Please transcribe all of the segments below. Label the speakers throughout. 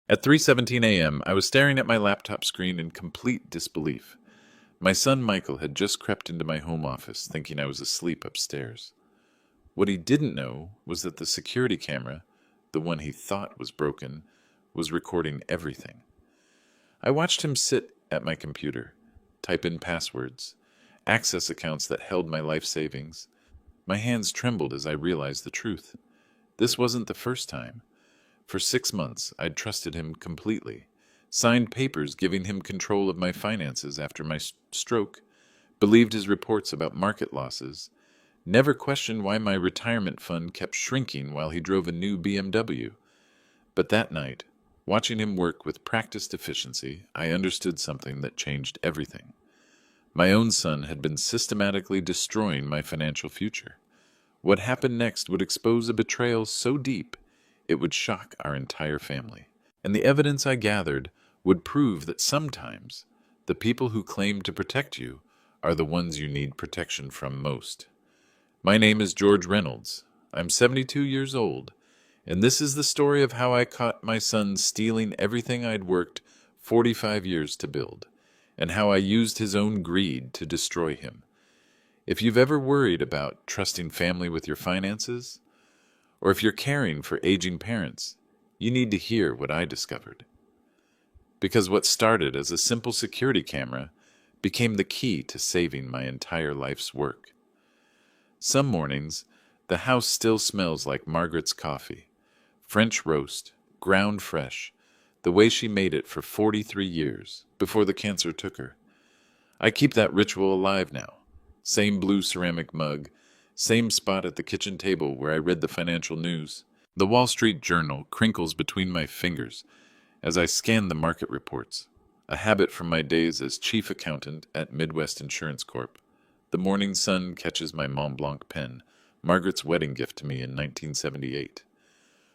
Speaker 1: At 3:17 a.m., I was staring at my laptop screen in complete disbelief. My son Michael had just crept into my home office, thinking I was asleep upstairs. What he didn't know was that the security camera, the one he thought was broken, was recording everything. I watched him sit at my computer, type in passwords, access accounts that held my life savings. My hands trembled as I realized the truth. This wasn't the first time. For 6 months, I'd trusted him completely, signed papers giving him control of my finances after my stroke, believed his reports about market losses, never questioned why my retirement fund kept shrinking while he drove a new BMW. But that night, watching him work with practiced efficiency, I understood something that changed everything. My own son had been systematically destroying my financial future. What happened next would expose a betrayal so deep it would shock our entire family. And the evidence I gathered would prove that sometimes the people who claim to protect you are the ones you need protection from most. My name is George Reynolds. I'm 72 years old, and this is the story of how I caught my son stealing everything I'd worked 45 years to build, and how I used his own greed to destroy him. If you've ever worried about trusting family with your finances, or if you're caring for aging parents, you need to hear what I discovered. Because what started as a simple security camera became the key to saving my entire life's work. Some mornings, the house still smells like Margaret's coffee, French roast, ground fresh, the way she made it for 43 years before the cancer took her. I keep that ritual alive now. Same blue ceramic mug, same spot at the kitchen table where I read the financial news. The Wall Street Journal crinkles between my fingers as I scan the market reports, a habit from my days as chief accountant at Midwest Insurance Corp. The morning sun catches my Mont Blanc pen, Margaret's wedding gift to me in 1978.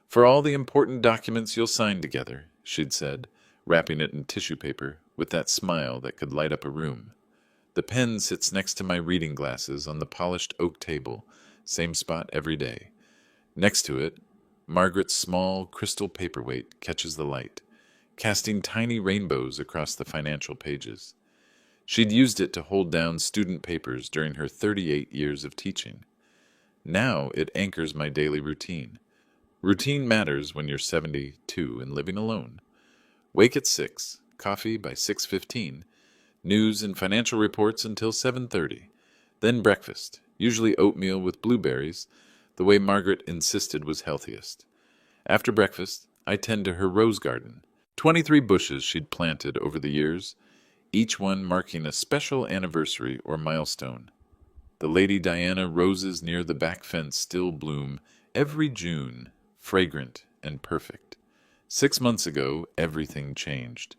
Speaker 1: "For all the important documents you'll sign together," she'd said, wrapping it in tissue paper with that smile that could light up a room. The pen sits next to my reading glasses on the polished oak table, same spot every day. Next to it, Margaret's small crystal paperweight catches the light, casting tiny rainbows across the financial pages. She'd used it to hold down student papers during her 38 years of teaching. Now it anchors my daily routine. Routine matters when you're 72 and living alone. Wake at 6, coffee by 6:15, news and financial reports until 7:30, then breakfast, usually oatmeal with blueberries, the way Margaret insisted was healthiest. After breakfast, I tend to her rose garden, 23 bushes she'd planted over the years, each one marking a special anniversary or milestone. The Lady Diana roses near the back fence still bloom every June, fragrant and perfect. 6 months ago, everything changed.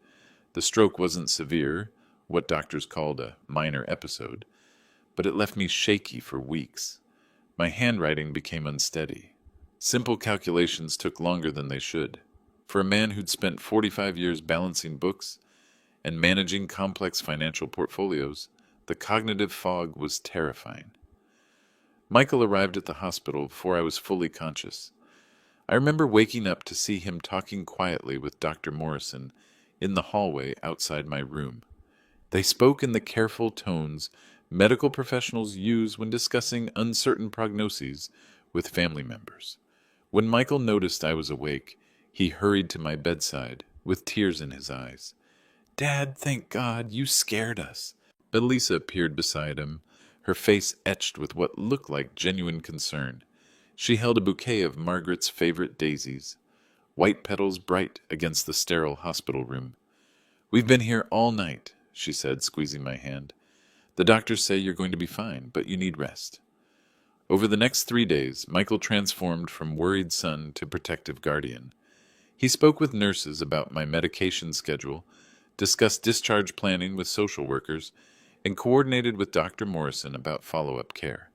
Speaker 1: The stroke wasn't severe, what doctors called a minor episode, but it left me shaky for weeks. My handwriting became unsteady. Simple calculations took longer than they should. For a man who'd spent 45 years balancing books and managing complex financial portfolios, the cognitive fog was terrifying. Michael arrived at the hospital before I was fully conscious. I remember waking up to see him talking quietly with Dr. Morrison in the hallway outside my room. They spoke in the careful tones medical professionals use when discussing uncertain prognoses with family members. When Michael noticed I was awake, he hurried to my bedside with tears in his eyes. "Dad, thank God, you scared us." But Lisa appeared beside him, her face etched with what looked like genuine concern. She held a bouquet of Margaret's favorite daisies, white petals bright against the sterile hospital room. "We've been here all night," she said, squeezing my hand. "The doctors say you're going to be fine, but you need rest." Over the next 3 days, Michael transformed from worried son to protective guardian. He spoke with nurses about my medication schedule, discussed discharge planning with social workers, and coordinated with Dr. Morrison about follow-up care.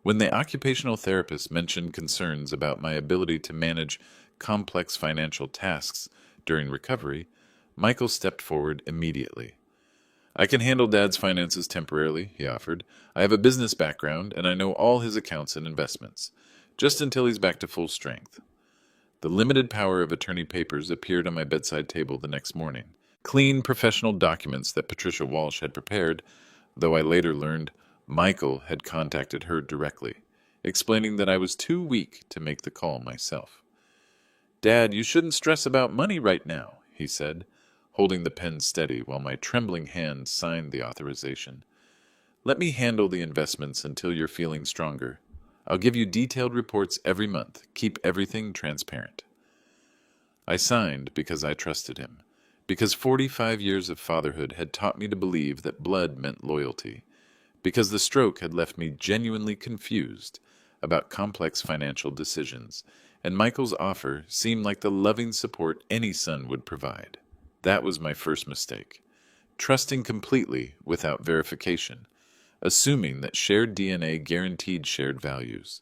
Speaker 1: When the occupational therapist mentioned concerns about my ability to manage complex financial tasks during recovery, Michael stepped forward immediately. "I can handle Dad's finances temporarily," he offered. "I have a business background, and I know all his accounts and investments, just until he's back to full strength." The limited power of attorney papers appeared on my bedside table the next morning. Clean, professional documents that Patricia Walsh had prepared, though I later learned Michael had contacted her directly, explaining that I was too weak to make the call myself. "Dad, you shouldn't stress about money right now," he said, holding the pen steady while my trembling hand signed the authorization. "Let me handle the investments until you're feeling stronger. I'll give you detailed reports every month. Keep everything transparent." I signed because I trusted him, because 45 years of fatherhood had taught me to believe that blood meant loyalty, because the stroke had left me genuinely confused about complex financial decisions, and Michael's offer seemed like the loving support any son would provide. That was my first mistake, trusting completely without verification, assuming that shared DNA guaranteed shared values.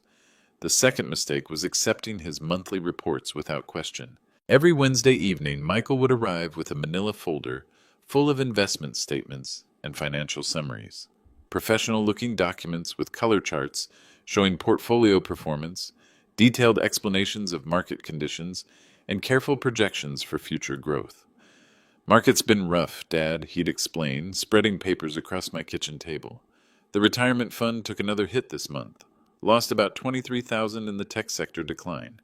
Speaker 1: The second mistake was accepting his monthly reports without question. Every Wednesday evening, Michael would arrive with a manila folder full of investment statements and financial summaries, professional-looking documents with color charts showing portfolio performance, detailed explanations of market conditions, and careful projections for future growth. "Market's been rough, Dad," he'd explain, spreading papers across my kitchen table. "The retirement fund took another hit this month. Lost about 23,000 in the tech sector decline."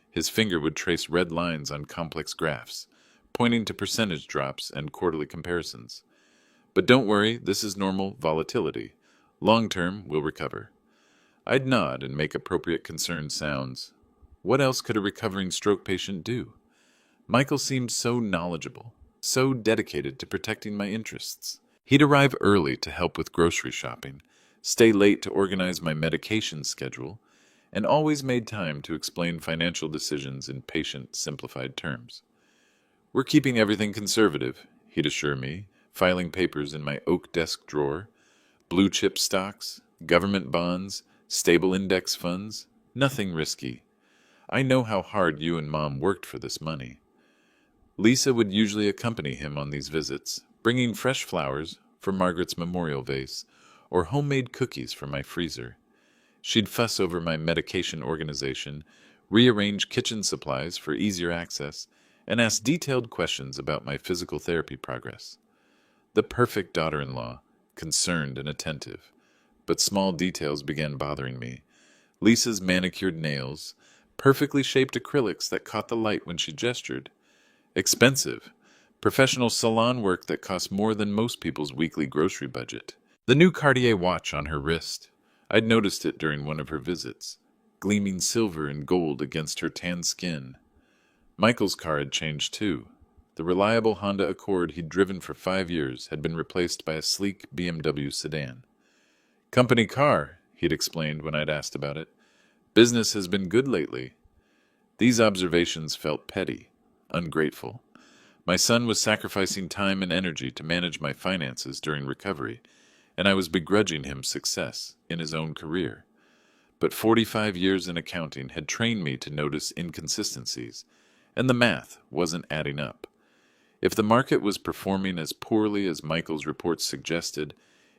Speaker 1: His finger would trace red lines on complex graphs, pointing to percentage drops and quarterly comparisons. "But don't worry, this is normal volatility. Long term, we'll recover." I'd nod and make appropriate concerned sounds. What else could a recovering stroke patient do? Michael seemed so knowledgeable, so dedicated to protecting my interests. He'd arrive early to help with grocery shopping, stay late to organize my medication schedule, and always made time to explain financial decisions in patient, simplified terms. "We're keeping everything conservative," he'd assure me, filing papers in my oak desk drawer. "Blue chip stocks, government bonds, stable index funds, nothing risky. I know how hard you and Mom worked for this money." Lisa would usually accompany him on these visits, bringing fresh flowers for Margaret's memorial vase or homemade cookies for my freezer. She'd fuss over my medication organization, rearrange kitchen supplies for easier access, and ask detailed questions about my physical therapy progress. The perfect daughter-in-law, concerned and attentive. But small details began bothering me. Lisa's manicured nails, perfectly shaped acrylics that caught the light when she gestured. Expensive, professional salon work that cost more than most people's weekly grocery budget. The new Cartier watch on her wrist. I'd noticed it during one of her visits, gleaming silver and gold against her tan skin. Michael's car had changed too. The reliable Honda Accord he'd driven for 5 years had been replaced by a sleek BMW sedan. "Company car," he'd explained when I'd asked about it. "Business has been good lately." These observations felt petty, ungrateful. My son was sacrificing time and energy to manage my finances during recovery, and I was begrudging him success in his own career. But 45 years in accounting had trained me to notice inconsistencies, and the math wasn't adding up. If the market was performing as poorly as Michael's reports suggested,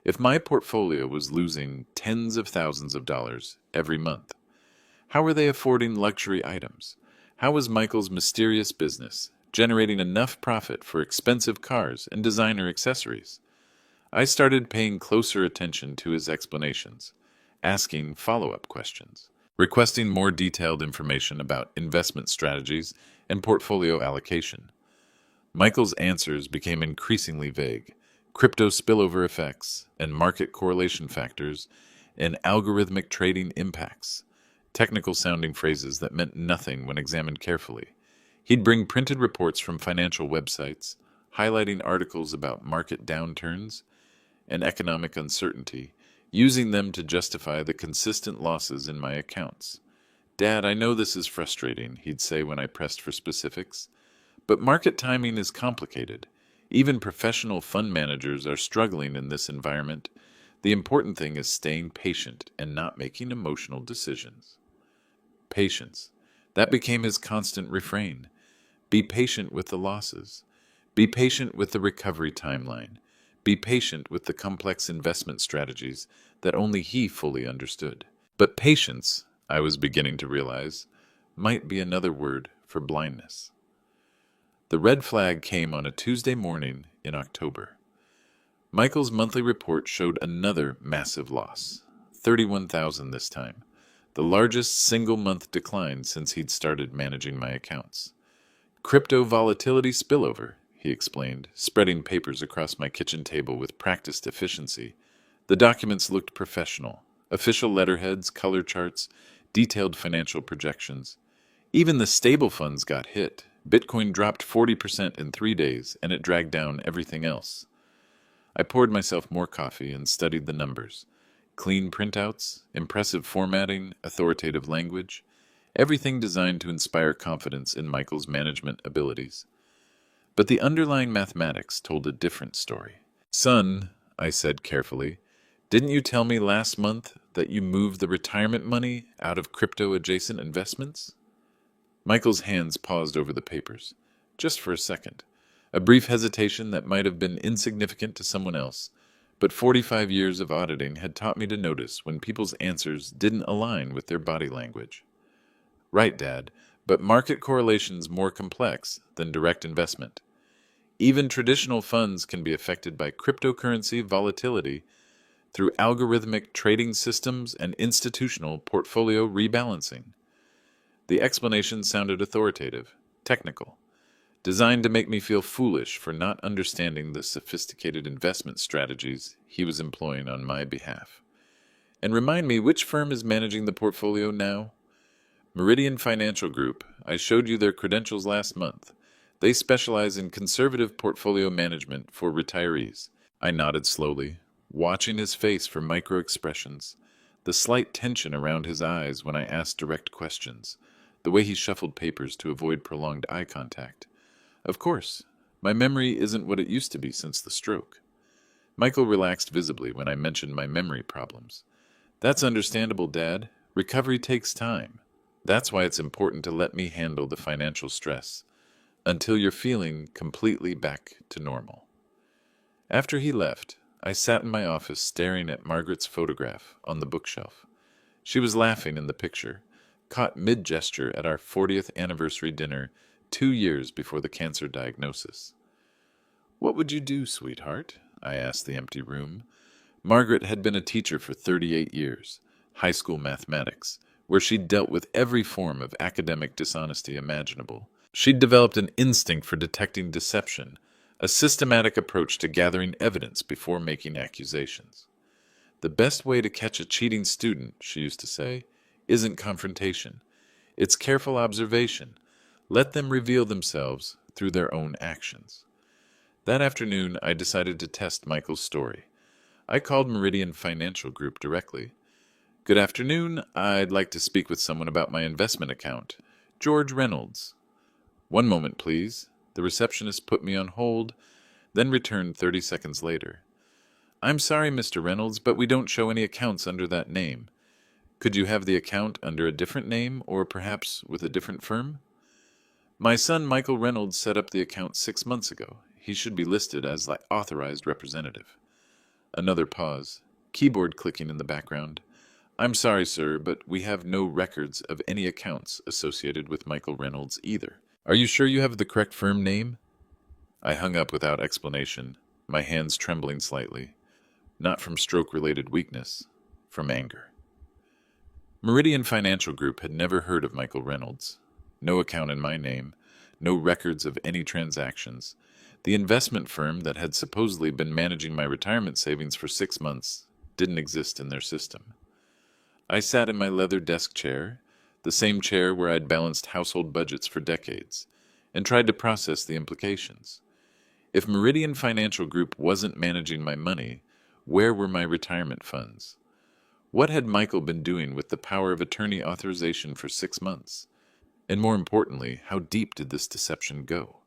Speaker 1: if my portfolio was losing tens of thousands of dollars every month, how were they affording luxury items? How was Michael's mysterious business generating enough profit for expensive cars and designer accessories? I started paying closer attention to his explanations, asking follow-up questions, requesting more detailed information about investment strategies and portfolio allocation. Michael's answers became increasingly vague. Crypto spillover effects and market correlation factors and algorithmic trading impacts, technical-sounding phrases that meant nothing when examined carefully. He'd bring printed reports from financial websites, highlighting articles about market downturns and economic uncertainty, using them to justify the consistent losses in my accounts. "Dad, I know this is frustrating," he'd say when I pressed for specifics, "but market timing is complicated. Even professional fund managers are struggling in this environment. The important thing is staying patient and not making emotional decisions." Patience. That became his constant refrain. Be patient with the losses. Be patient with the recovery timeline. Be patient with the complex investment strategies that only he fully understood. But patience, I was beginning to realize, might be another word for blindness. The red flag came on a Tuesday morning in October. Michael's monthly report showed another massive loss, $31,000 this time, the largest single-month decline since he'd started managing my accounts. Crypto volatility spillover, he explained, spreading papers across my kitchen table with practiced efficiency. The documents looked professional, official letterheads, color charts, detailed financial projections. Even the stable funds got hit. Bitcoin dropped 40% in 3 days, and it dragged down everything else. I poured myself more coffee and studied the numbers. Clean printouts, impressive formatting, authoritative language, everything designed to inspire confidence in Michael's management abilities. But the underlying mathematics told a different story. Son, I said carefully, didn't you tell me last month that you moved the retirement money out of crypto-adjacent investments? Michael's hands paused over the papers, just for a second. A brief hesitation that might have been insignificant to someone else, but 45 years of auditing had taught me to notice when people's answers didn't align with their body language. Right, Dad, but market correlation's more complex than direct investment. Even traditional funds can be affected by cryptocurrency volatility through algorithmic trading systems and institutional portfolio rebalancing. The explanation sounded authoritative, technical, designed to make me feel foolish for not understanding the sophisticated investment strategies he was employing on my behalf. And remind me, which firm is managing the portfolio now? Meridian Financial Group. I showed you their credentials last month. They specialize in conservative portfolio management for retirees. I nodded slowly, watching his face for micro-expressions, the slight tension around his eyes when I asked direct questions, the way he shuffled papers to avoid prolonged eye contact. Of course, my memory isn't what it used to be since the stroke. Michael relaxed visibly when I mentioned my memory problems. That's understandable, Dad. Recovery takes time. That's why it's important to let me handle the financial stress until you're feeling completely back to normal. After he left, I sat in my office staring at Margaret's photograph on the bookshelf. She was laughing in the picture, caught mid-gesture at our 40th anniversary dinner 2 years before the cancer diagnosis. "What would you do, sweetheart?" I asked the empty room. Margaret had been a teacher for 38 years, high school mathematics, where she'd dealt with every form of academic dishonesty imaginable. She'd developed an instinct for detecting deception, a systematic approach to gathering evidence before making accusations. The best way to catch a cheating student, she used to say, isn't confrontation. It's careful observation. Let them reveal themselves through their own actions. That afternoon, I decided to test Michael's story. I called Meridian Financial Group directly. "Good afternoon. I'd like to speak with someone about my investment account. George Reynolds." "One moment, please." The receptionist put me on hold, then returned 30 seconds later. "I'm sorry, Mr. Reynolds, but we don't show any accounts under that name. Could you have the account under a different name, or perhaps with a different firm?" "My son Michael Reynolds set up the account 6 months ago. He should be listed as the authorized representative." Another pause, keyboard clicking in the background. "I'm sorry, sir, but we have no records of any accounts associated with Michael Reynolds either. Are you sure you have the correct firm name?" I hung up without explanation, my hands trembling slightly. Not from stroke-related weakness, from anger. Meridian Financial Group had never heard of Michael Reynolds. No account in my name, no records of any transactions. The investment firm that had supposedly been managing my retirement savings for 6 months didn't exist in their system. I sat in my leather desk chair, the same chair where I'd balanced household budgets for decades, and tried to process the implications. If Meridian Financial Group wasn't managing my money, where were my retirement funds? What had Michael been doing with the power of attorney authorization for 6 months? And more importantly, how deep did this deception go?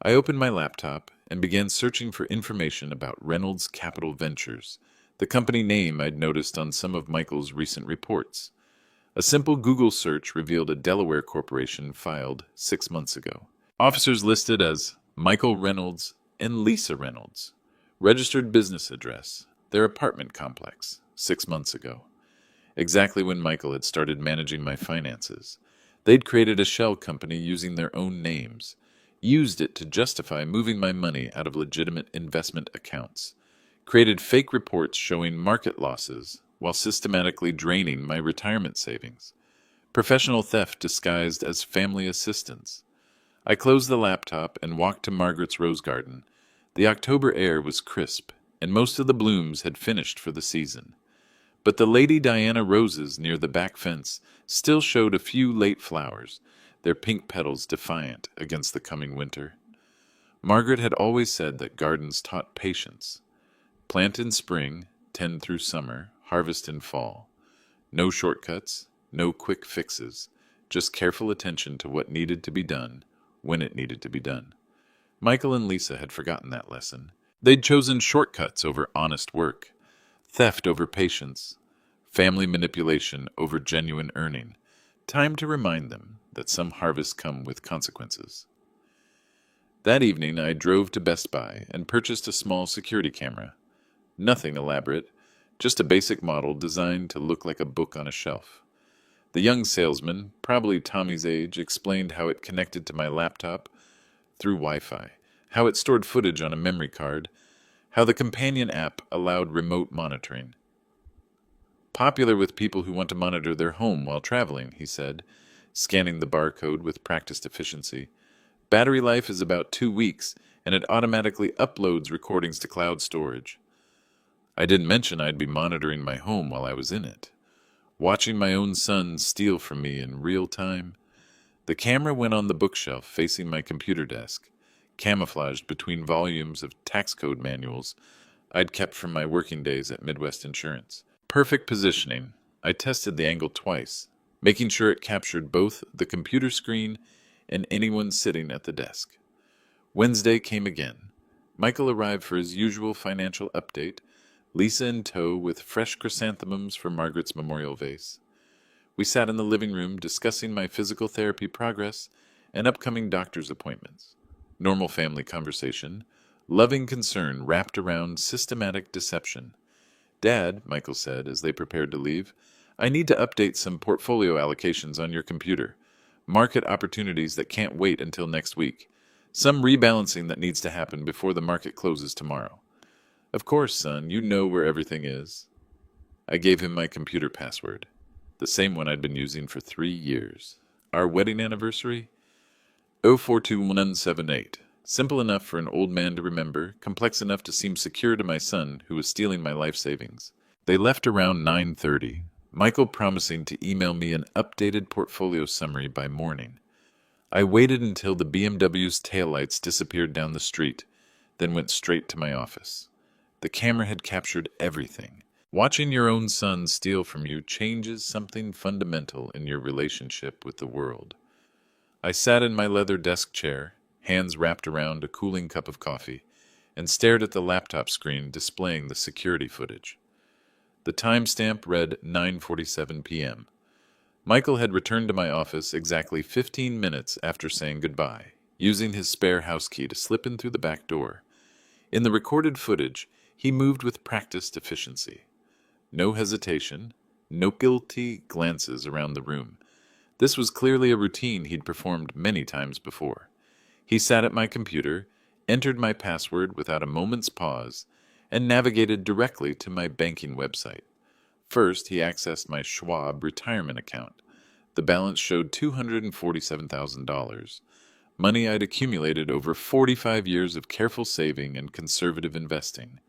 Speaker 1: I opened my laptop and began searching for information about Reynolds Capital Ventures, the company name I'd noticed on some of Michael's recent reports. A simple Google search revealed a Delaware corporation filed 6 months ago. Officers listed as Michael Reynolds and Lisa Reynolds. Registered business address, their apartment complex, 6 months ago. Exactly when Michael had started managing my finances. They'd created a shell company using their own names, used it to justify moving my money out of legitimate investment accounts, created fake reports showing market losses while systematically draining my retirement savings. Professional theft disguised as family assistance. I closed the laptop and walked to Margaret's rose garden. The October air was crisp, and most of the blooms had finished for the season. But the Lady Diana roses near the back fence still showed a few late flowers, their pink petals defiant against the coming winter. Margaret had always said that gardens taught patience. Plant in spring, tend through summer, harvest in fall. No shortcuts, no quick fixes, just careful attention to what needed to be done, when it needed to be done. Michael and Lisa had forgotten that lesson. They'd chosen shortcuts over honest work, theft over patience, family manipulation over genuine earning. Time to remind them that some harvests come with consequences. That evening, I drove to Best Buy and purchased a small security camera. Nothing elaborate, just a basic model designed to look like a book on a shelf. The young salesman, probably Tommy's age, explained how it connected to my laptop through Wi-Fi, how it stored footage on a memory card, how the companion app allowed remote monitoring. Popular with people who want to monitor their home while traveling, he said, scanning the barcode with practiced efficiency. Battery life is about 2 weeks, and it automatically uploads recordings to cloud storage. I didn't mention I'd be monitoring my home while I was in it, watching my own son steal from me in real time. The camera went on the bookshelf facing my computer desk, camouflaged between volumes of tax code manuals I'd kept from my working days at Midwest Insurance. Perfect positioning. I tested the angle twice, making sure it captured both the computer screen and anyone sitting at the desk. Wednesday came again. Michael arrived for his usual financial update, Lisa in tow with fresh chrysanthemums for Margaret's memorial vase. We sat in the living room discussing my physical therapy progress and upcoming doctor's appointments. Normal family conversation, loving concern wrapped around systematic deception. Dad, Michael said as they prepared to leave, I need to update some portfolio allocations on your computer. Market opportunities that can't wait until next week. Some rebalancing that needs to happen before the market closes tomorrow. Of course, son, you know where everything is. I gave him my computer password, the same one I'd been using for 3 years. Our wedding anniversary? 042178. Simple enough for an old man to remember, complex enough to seem secure to my son, who was stealing my life savings. They left around 9:30, Michael promising to email me an updated portfolio summary by morning. I waited until the BMW's taillights disappeared down the street, then went straight to my office. The camera had captured everything. Watching your own son steal from you changes something fundamental in your relationship with the world. I sat in my leather desk chair, hands wrapped around a cooling cup of coffee, and stared at the laptop screen displaying the security footage. The timestamp read 9:47 p.m. Michael had returned to my office exactly 15 minutes after saying goodbye, using his spare house key to slip in through the back door. In the recorded footage, he moved with practiced efficiency. No hesitation, no guilty glances around the room. This was clearly a routine he'd performed many times before. He sat at my computer, entered my password without a moment's pause, and navigated directly to my banking website. First, he accessed my Schwab retirement account. The balance showed $247,000, money I'd accumulated over 45 years of careful saving and conservative investing.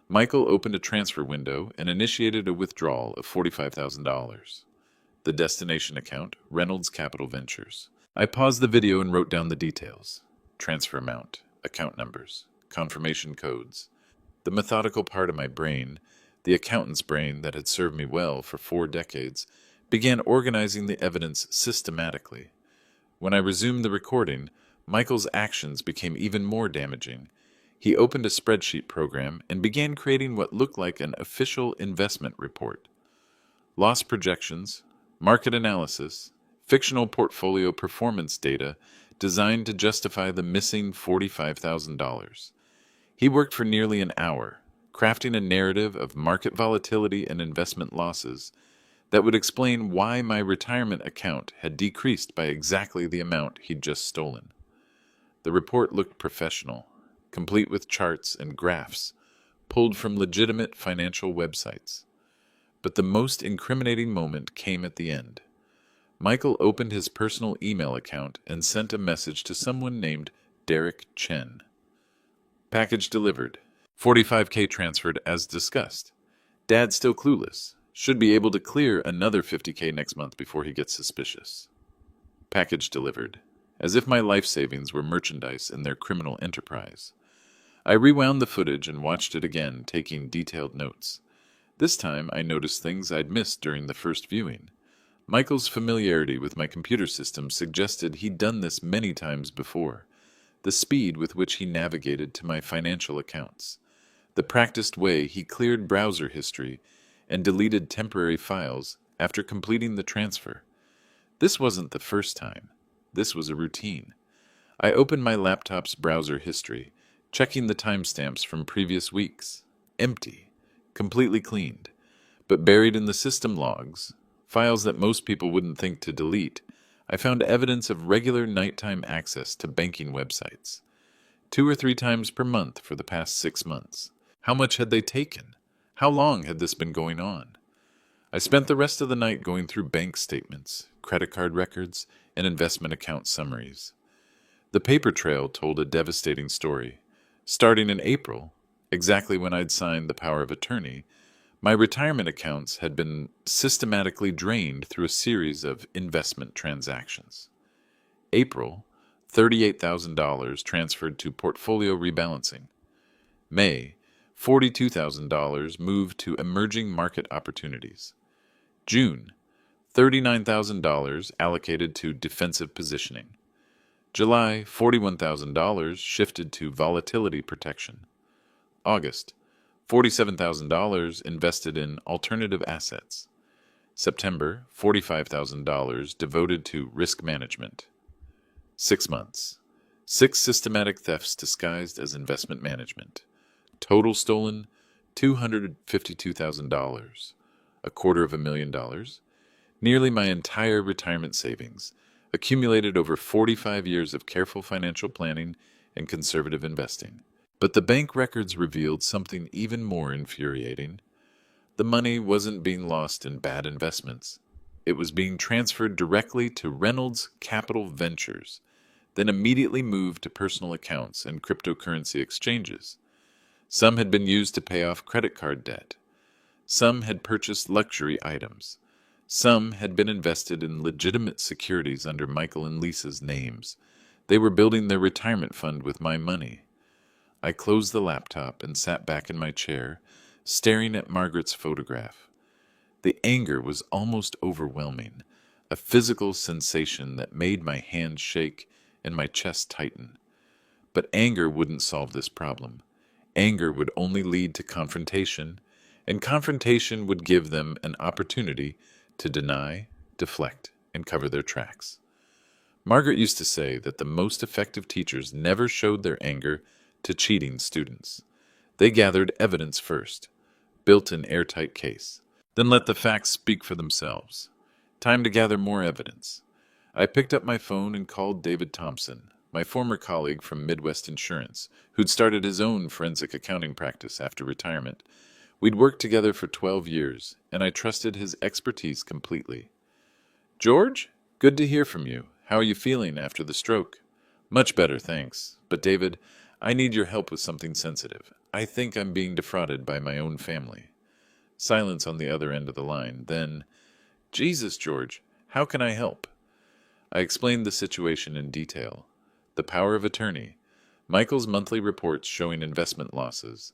Speaker 1: Michael opened a transfer window and initiated a withdrawal of $45,000. The destination account, Reynolds Capital Ventures. I paused the video and wrote down the details. Transfer amount, account numbers, confirmation codes. The methodical part of my brain, the accountant's brain that had served me well for 4 decades, began organizing the evidence systematically. When I resumed the recording, Michael's actions became even more damaging. He opened a spreadsheet program and began creating what looked like an official investment report. Loss projections, market analysis, fictional portfolio performance data designed to justify the missing $45,000. He worked for nearly an hour, crafting a narrative of market volatility and investment losses, that would explain why my retirement account had decreased by exactly the amount he'd just stolen. The report looked professional, complete with charts and graphs pulled from legitimate financial websites. But the most incriminating moment came at the end. Michael opened his personal email account and sent a message to someone named Derek Chen. Package delivered. 45K transferred as discussed. Dad still clueless. Should be able to clear another 50K next month before he gets suspicious. Package delivered. As if my life savings were merchandise in their criminal enterprise. I rewound the footage and watched it again, taking detailed notes. This time I noticed things I'd missed during the first viewing. Michael's familiarity with my computer system suggested he'd done this many times before. The speed with which he navigated to my financial accounts. The practiced way he cleared browser history and deleted temporary files after completing the transfer. This wasn't the first time. This was a routine. I opened my laptop's browser history, checking the timestamps from previous weeks. Empty. Completely cleaned. But buried in the system logs, files that most people wouldn't think to delete, I found evidence of regular nighttime access to banking websites. 2 or 3 times per month for the past 6 months. How much had they taken? How long had this been going on? I spent the rest of the night going through bank statements, credit card records, and investment account summaries. The paper trail told a devastating story. Starting in April, exactly when I'd signed the power of attorney, my retirement accounts had been systematically drained through a series of investment transactions. April, $38,000 transferred to portfolio rebalancing. May, $42,000 moved to emerging market opportunities. June, $39,000 allocated to defensive positioning. July, $41,000 shifted to volatility protection. August, $47,000 invested in alternative assets. September, $45,000 devoted to risk management. 6 months. 6 systematic thefts disguised as investment management. Total stolen, $252,000. $250,000. Nearly my entire retirement savings, accumulated over 45 years of careful financial planning and conservative investing. But the bank records revealed something even more infuriating. The money wasn't being lost in bad investments. It was being transferred directly to Reynolds Capital Ventures, then immediately moved to personal accounts and cryptocurrency exchanges. Some had been used to pay off credit card debt. Some had purchased luxury items. Some had been invested in legitimate securities under Michael and Lisa's names. They were building their retirement fund with my money. I closed the laptop and sat back in my chair, staring at Margaret's photograph. The anger was almost overwhelming, a physical sensation that made my hands shake and my chest tighten. But anger wouldn't solve this problem. Anger would only lead to confrontation, and confrontation would give them an opportunity to deny, deflect, and cover their tracks. Margaret used to say that the most effective teachers never showed their anger to cheating students. They gathered evidence first, built an airtight case, then let the facts speak for themselves. Time to gather more evidence. I picked up my phone and called David Thompson, my former colleague from Midwest Insurance, who'd started his own forensic accounting practice after retirement. We'd worked together for 12 years, and I trusted his expertise completely. "George, good to hear from you. How are you feeling after the stroke?" "Much better, thanks. But David, I need your help with something sensitive. I think I'm being defrauded by my own family." Silence on the other end of the line. Then, "Jesus, George, how can I help?" I explained the situation in detail. The power of attorney, Michael's monthly reports showing investment losses,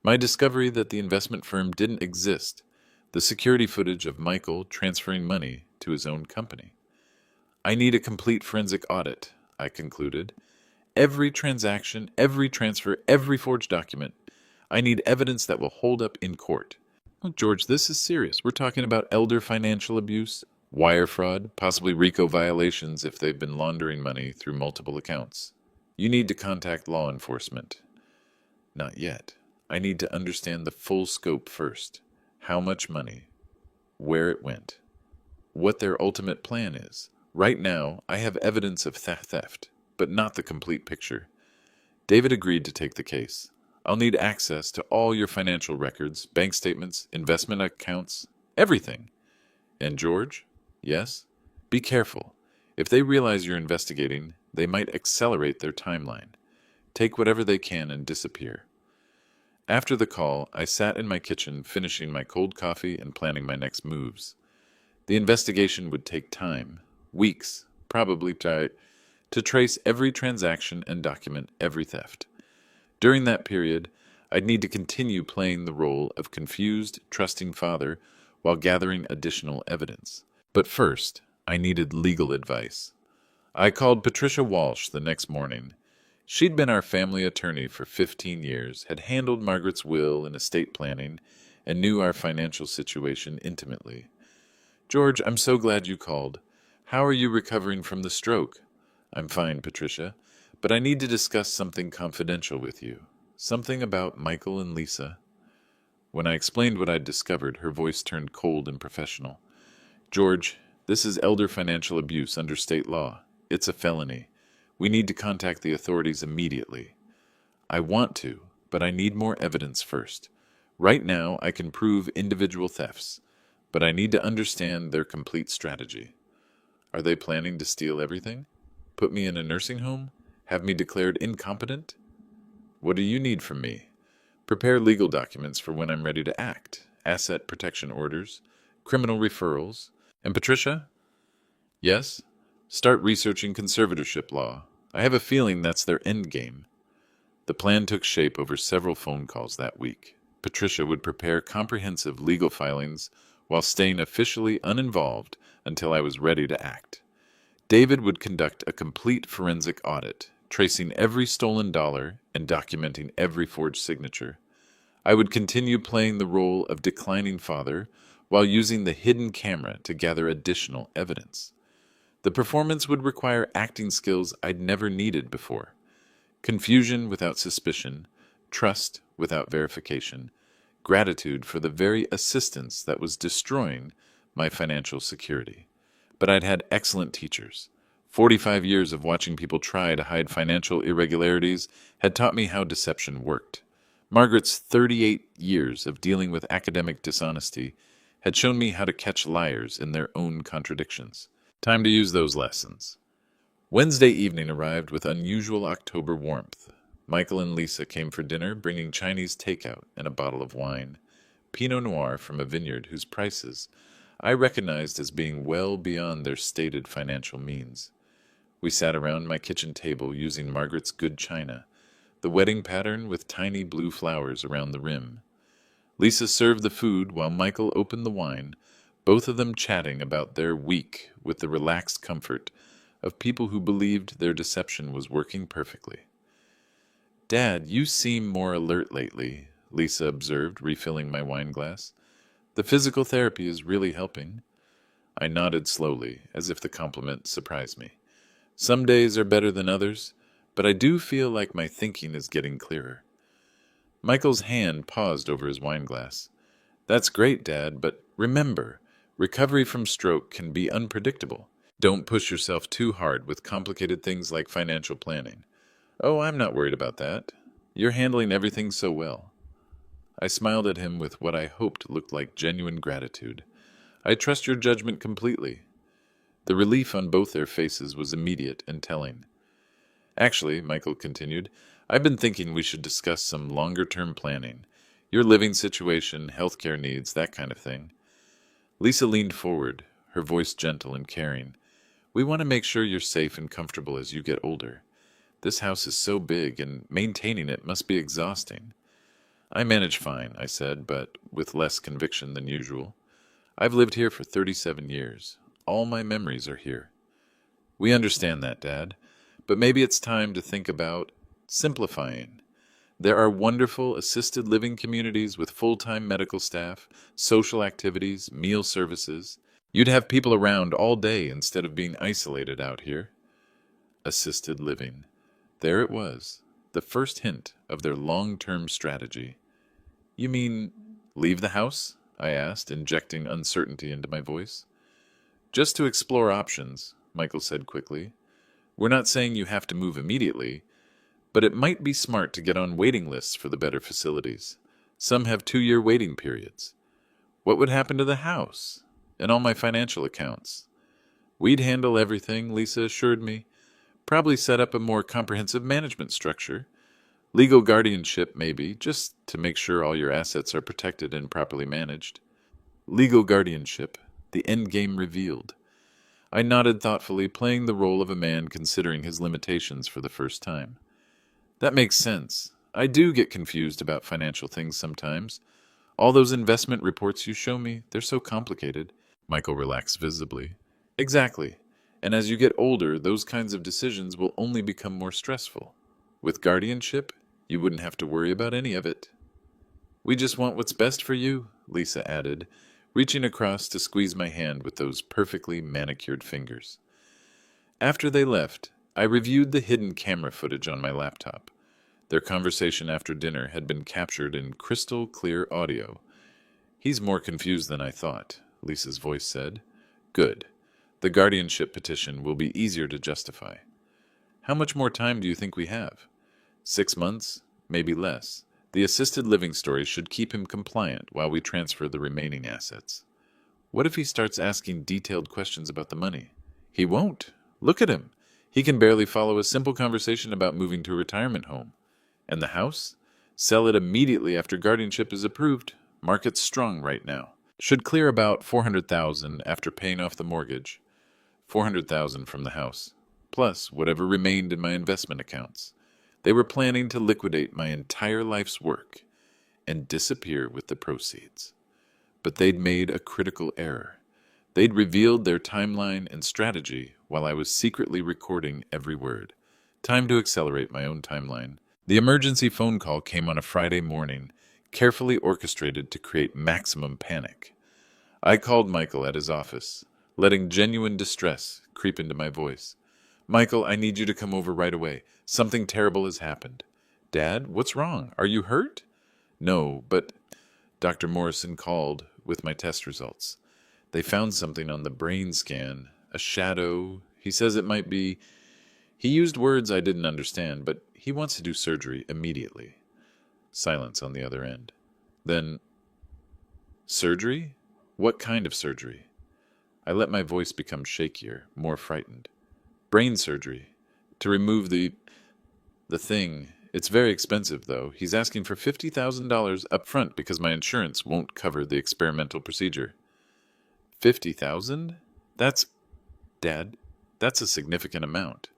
Speaker 1: my discovery that the investment firm didn't exist, the security footage of Michael transferring money to his own company. "I need a complete forensic audit," I concluded. "Every transaction, every transfer, every forged document. I need evidence that will hold up in court." "Oh, George, this is serious. We're talking about elder financial abuse, wire fraud, possibly RICO violations if they've been laundering money through multiple accounts. You need to contact law enforcement." "Not yet. I need to understand the full scope first. How much money? where it went, what their ultimate plan is. Right now, I have evidence of theft, but not the complete picture. David agreed to take the case. I'll need access to all your financial records, bank statements, investment accounts, everything. And George? Yes? Be careful. If they realize you're investigating, they might accelerate their timeline. Take whatever they can and disappear. After the call, I sat in my kitchen finishing my cold coffee and planning my next moves. The investigation would take time, weeks, probably to trace every transaction and document every theft. During that period, I'd need to continue playing the role of confused, trusting father while gathering additional evidence. But first, I needed legal advice. I called Patricia Walsh the next morning. She'd been our family attorney for 15 years, had handled Margaret's will and estate planning, and knew our financial situation intimately. George, I'm so glad you called. How are you recovering from the stroke? I'm fine, Patricia, but I need to discuss something confidential with you. Something about Michael and Lisa. When I explained what I'd discovered, her voice turned cold and professional. George, this is elder financial abuse under state law. It's a felony. We need to contact the authorities immediately. I want to, but I need more evidence first. Right now, I can prove individual thefts, but I need to understand their complete strategy. Are they planning to steal everything? Put me in a nursing home? Have me declared incompetent? What do you need from me? Prepare legal documents for when I'm ready to act, asset protection orders, criminal referrals. And Patricia? Yes? Start researching conservatorship law. I have a feeling that's their end game. The plan took shape over several phone calls that week. Patricia would prepare comprehensive legal filings while staying officially uninvolved until I was ready to act. David would conduct a complete forensic audit, tracing every stolen dollar and documenting every forged signature. I would continue playing the role of declining father while using the hidden camera to gather additional evidence. The performance would require acting skills I'd never needed before. Confusion without suspicion, trust without verification, gratitude for the very assistance that was destroying my financial security. But I'd had excellent teachers. 45 years of watching people try to hide financial irregularities had taught me how deception worked. Margaret's 38 years of dealing with academic dishonesty had shown me how to catch liars in their own contradictions. Time to use those lessons. Wednesday evening arrived with unusual October warmth. Michael and Lisa came for dinner, bringing Chinese takeout and a bottle of wine, Pinot Noir from a vineyard whose prices I recognized as being well beyond their stated financial means. We sat around my kitchen table using Margaret's good china, the wedding pattern with tiny blue flowers around the rim. Lisa served the food while Michael opened the wine, both of them chatting about their week with the relaxed comfort of people who believed their deception was working perfectly. Dad, you seem more alert lately, Lisa observed, refilling my wine glass. The physical therapy is really helping. I nodded slowly, as if the compliment surprised me. Some days are better than others, but I do feel like my thinking is getting clearer. Michael's hand paused over his wine glass. That's great, Dad, but remember, recovery from stroke can be unpredictable. Don't push yourself too hard with complicated things like financial planning. Oh, I'm not worried about that. You're handling everything so well. I smiled at him with what I hoped looked like genuine gratitude. I trust your judgment completely. The relief on both their faces was immediate and telling. Actually, Michael continued, I've been thinking we should discuss some longer-term planning. Your living situation, healthcare needs, that kind of thing. Lisa leaned forward, her voice gentle and caring. We want to make sure you're safe and comfortable as you get older. This house is so big, and maintaining it must be exhausting. I manage fine, I said, but with less conviction than usual. I've lived here for 37 years. All my memories are here. We understand that, Dad, but maybe it's time to think about simplifying. There are wonderful assisted living communities with full-time medical staff, social activities, meal services. You'd have people around all day instead of being isolated out here. Assisted living. There it was, the first hint of their long-term strategy. You mean leave the house? I asked, injecting uncertainty into my voice. Just to explore options, Michael said quickly. We're not saying you have to move immediately, but it might be smart to get on waiting lists for the better facilities. Some have 2-year waiting periods. What would happen to the house and all my financial accounts? We'd handle everything, Lisa assured me. Probably set up a more comprehensive management structure. Legal guardianship, maybe, just to make sure all your assets are protected and properly managed. Legal guardianship, the end game revealed. I nodded thoughtfully, playing the role of a man considering his limitations for the first time. That makes sense. I do get confused about financial things sometimes. All those investment reports you show me, they're so complicated. Michael relaxed visibly. Exactly. And as you get older, those kinds of decisions will only become more stressful. With guardianship, you wouldn't have to worry about any of it. We just want what's best for you, Lisa added, reaching across to squeeze my hand with those perfectly manicured fingers. After they left, I reviewed the hidden camera footage on my laptop. Their conversation after dinner had been captured in crystal clear audio. He's more confused than I thought, Lisa's voice said. Good. The guardianship petition will be easier to justify. How much more time do you think we have? 6 months? Maybe less. The assisted living story should keep him compliant while we transfer the remaining assets. What if he starts asking detailed questions about the money? He won't. Look at him. He can barely follow a simple conversation about moving to a retirement home. And the house? Sell it immediately after guardianship is approved. Market's strong right now. Should clear about $400,000 after paying off the mortgage. $400,000 from the house, plus whatever remained in my investment accounts. They were planning to liquidate my entire life's work and disappear with the proceeds. But they'd made a critical error. They'd revealed their timeline and strategy while I was secretly recording every word. Time to accelerate my own timeline. The emergency phone call came on a Friday morning, carefully orchestrated to create maximum panic. I called Michael at his office, letting genuine distress creep into my voice. Michael, I need you to come over right away. Something terrible has happened. Dad, what's wrong? Are you hurt? No, but Dr. Morrison called with my test results. They found something on the brain scan, a shadow. He says it might be... He used words I didn't understand, but he wants to do surgery immediately. Silence on the other end. Then, surgery? What kind of surgery? I let my voice become shakier, more frightened. Brain surgery. To remove the thing. It's very expensive, though. He's asking for $50,000 up front because my insurance won't cover the experimental procedure. $50,000? Dad, that's a significant amount.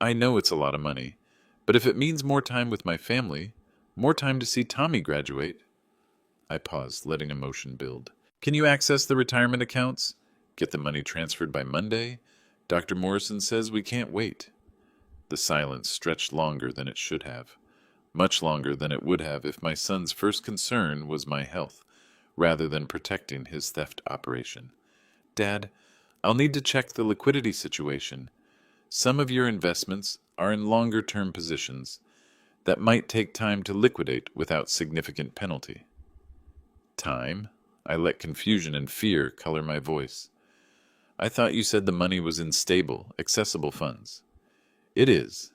Speaker 1: I know it's a lot of money, but if it means more time with my family, more time to see Tommy graduate... I paused, letting emotion build. Can you access the retirement accounts? Get the money transferred by Monday? Dr. Morrison says we can't wait. The silence stretched longer than it should have. Much longer than it would have if my son's first concern was my health, rather than protecting his theft operation. Dad, I'll need to check the liquidity situation. Some of your investments are in longer-term positions that might take time to liquidate without significant penalty. Time? I let confusion and fear color my voice. I thought you said the money was in stable, accessible funds. It is.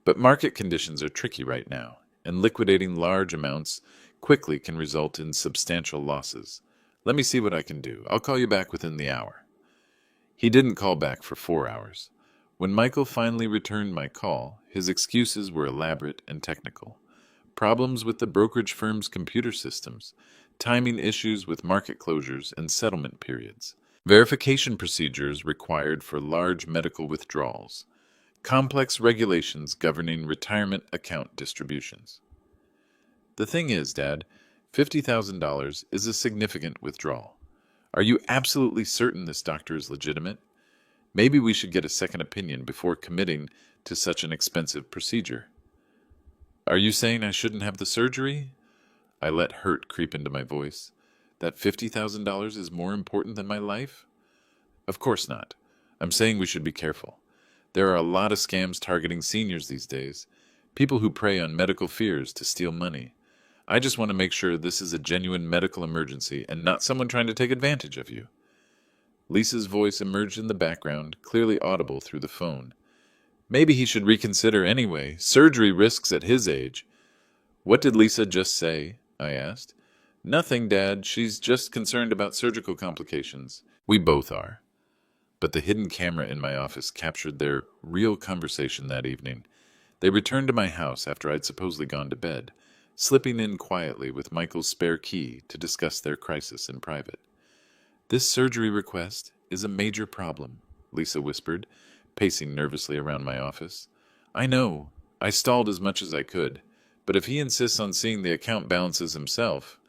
Speaker 1: But market conditions are tricky right now, and liquidating large amounts quickly can result in substantial losses. Let me see what I can do. I'll call you back within the hour. He didn't call back for 4 hours. When Michael finally returned my call, his excuses were elaborate and technical. Problems with the brokerage firm's computer systems, timing issues with market closures and settlement periods, verification procedures required for large medical withdrawals, complex regulations governing retirement account distributions. The thing is, Dad, $50,000 is a significant withdrawal. Are you absolutely certain this doctor is legitimate? Maybe we should get a second opinion before committing to such an expensive procedure. Are you saying I shouldn't have the surgery? I let hurt creep into my voice. That $50,000 is more important than my life? Of course not. I'm saying we should be careful. There are a lot of scams targeting seniors these days, people who prey on medical fears to steal money. I just want to make sure this is a genuine medical emergency and not someone trying to take advantage of you." Lisa's voice emerged in the background, clearly audible through the phone. Maybe he should reconsider anyway. Surgery risks at his age. "What did Lisa just say?" I asked. "Nothing, Dad. She's just concerned about surgical complications." We both are. But the hidden camera in my office captured their real conversation that evening. They returned to my house after I'd supposedly gone to bed, slipping in quietly with Michael's spare key to discuss their crisis in private. "This surgery request is a major problem," Lisa whispered, pacing nervously around my office. "I know. I stalled as much as I could. But if he insists on seeing the account balances himself,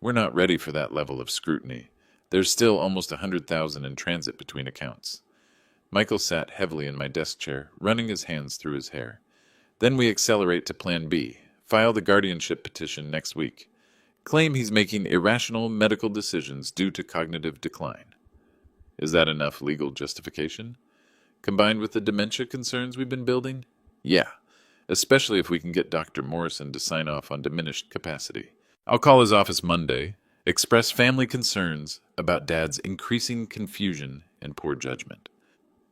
Speaker 1: we're not ready for that level of scrutiny. There's still almost 100,000 in transit between accounts." Michael sat heavily in my desk chair, running his hands through his hair. "Then we accelerate to Plan B. File the guardianship petition next week. Claim he's making irrational medical decisions due to cognitive decline." Is that enough legal justification? Combined with the dementia concerns we've been building? Yeah, especially if we can get Dr. Morrison to sign off on diminished capacity. I'll call his office Monday, express family concerns about Dad's increasing confusion and poor judgment.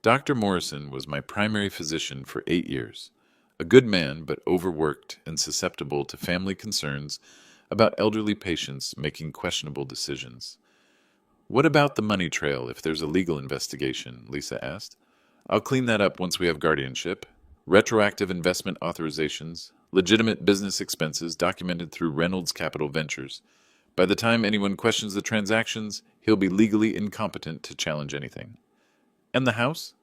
Speaker 1: Dr. Morrison was my primary physician for 8 years. A good man, but overworked and susceptible to family concerns about elderly patients making questionable decisions. "What about the money trail if there's a legal investigation?" Lisa asked. "I'll clean that up once we have guardianship. Retroactive investment authorizations, legitimate business expenses documented through Reynolds Capital Ventures. By the time anyone questions the transactions, he'll be legally incompetent to challenge anything." "And the house?"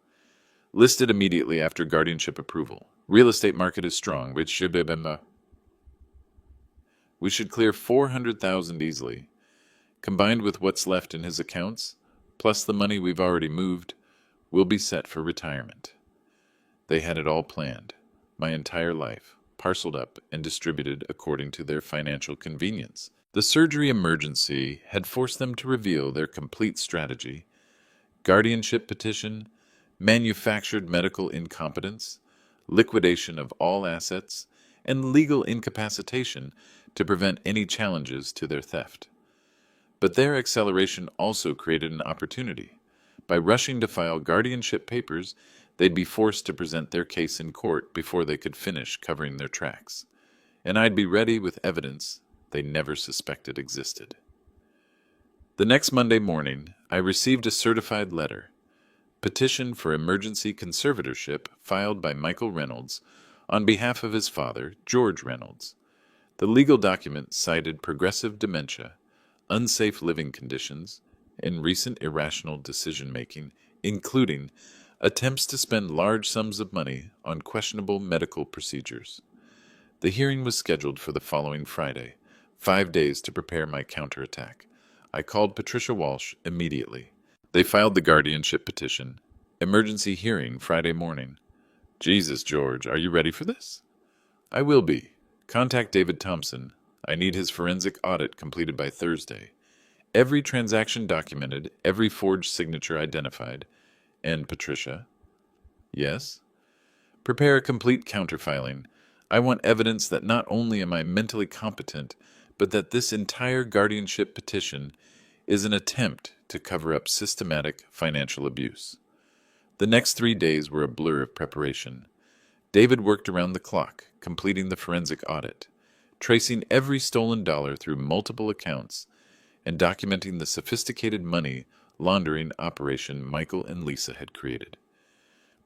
Speaker 1: "Listed immediately after guardianship approval. Real estate market is strong, which should be we should clear 400,000 easily. Combined with what's left in his accounts, plus the money we've already moved, we'll be set for retirement." They had it all planned, my entire life, parceled up and distributed according to their financial convenience. The surgery emergency had forced them to reveal their complete strategy: guardianship petition, manufactured medical incompetence, liquidation of all assets, and legal incapacitation to prevent any challenges to their theft. But their acceleration also created an opportunity. By rushing to file guardianship papers, they'd be forced to present their case in court before they could finish covering their tracks. And I'd be ready with evidence they never suspected existed. The next Monday morning, I received a certified letter. Petition for emergency conservatorship filed by Michael Reynolds on behalf of his father, George Reynolds. The legal document cited progressive dementia, unsafe living conditions, and recent irrational decision-making, including attempts to spend large sums of money on questionable medical procedures. The hearing was scheduled for the following Friday, 5 days to prepare my counterattack. I called Patricia Walsh immediately. They filed the guardianship petition. Emergency hearing Friday morning. "Jesus, George, are you ready for this?" "I will be. Contact David Thompson. I need his forensic audit completed by Thursday. Every transaction documented, every forged signature identified. And Patricia?" "Yes?" "Prepare a complete counterfiling. I want evidence that not only am I mentally competent, but that this entire guardianship petition is an attempt to cover up systematic financial abuse." The next 3 days were a blur of preparation. David worked around the clock, completing the forensic audit, tracing every stolen dollar through multiple accounts, and documenting the sophisticated money laundering operation Michael and Lisa had created.